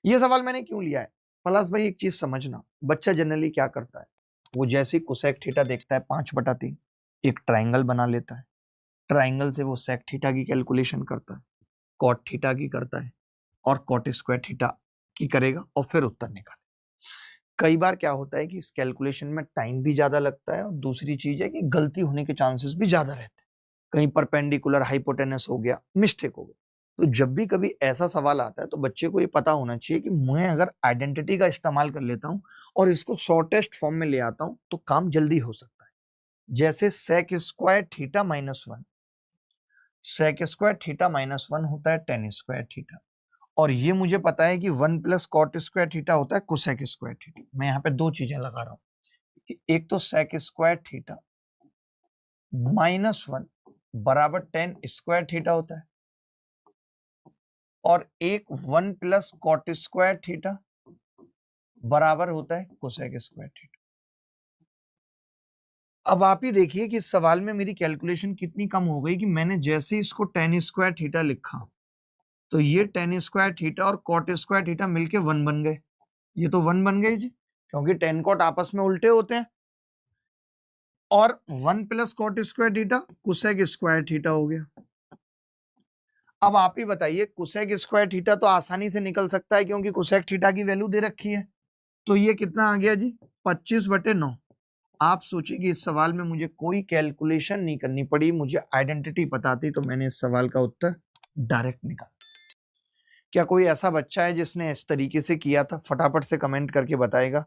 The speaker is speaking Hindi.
ये सवाल मैंने क्यों लिया है? प्लस भाई एक चीज समझना, बच्चा जनरली क्या करता है, वो जैसे ही कोसेक थीटा देखता है 5/3 एक ट्राइंगल बना लेता है, ट्राइंगल से वो सेक थीटा की कैलकुलेशन करता है, कॉट थीटा की करता है और कॉट स्क्वायर थीटा की करेगा और फिर उत्तर निकाले। कई बार क्या होता है कि इस कैलकुलेशन में टाइम भी ज्यादा लगता है और दूसरी चीज है कि गलती होने के चांसेस भी ज्यादा रहते हैं, कहीं परपेंडिकुलर हाइपोटेनस हो गया, मिस्टेक हो गया। तो जब भी कभी ऐसा सवाल आता है तो बच्चे को ये पता होना चाहिए कि मैं अगर आइडेंटिटी का इस्तेमाल कर लेता हूं और इसको शॉर्टेस्ट फॉर्म में ले आता हूं तो काम जल्दी हो सकता है। जैसे sec square theta minus one, sec square theta minus one होता है टेन स्क्वायर थीटा, और ये मुझे पता है कि one plus cot square theta होता है कोसेक स्क्वायर थीटा। मैं यहाँ पे दो चीजें लगा रहा हूँ, एक तो sec square theta minus one बराबर टेन स्क्वायर थीटा होता है, और एक one plus cot square theta बराबर होता है कोसेक स्क्वायर थीटा। अब आप ही देखिए कि इस सवाल में मेरी कैलकुलेशन कितनी कम हो गई कि मैंने जैसे इसको टेन स्क्वायर थीटा लिखा तो ये टेन स्क्वायर थीटा और कॉट स्क्वायर थीटा मिलके वन बन गए। ये तो वन बन गए जी, क्योंकि टेन कॉट आपस में उल्टे होते हैं, और one plus cot square theta cosec square theta हो गया। अब आप ही बताइए, कोसेक स्क्वायर थीटा तो आसानी से निकल सकता है क्योंकि कोसेक थीटा की वैल्यू दे रखी है, तो ये कितना आ गया जी 25/9। आप सोचिए कि इस सवाल में मुझे कोई कैलकुलेशन नहीं करनी पड़ी, मुझे आइडेंटिटी पता थी तो मैंने इस सवाल का उत्तर डायरेक्ट निकाला। क्या कोई ऐसा बच्चा है जिसने इस तरीके से किया था? फटाफट से कमेंट करके बताएगा।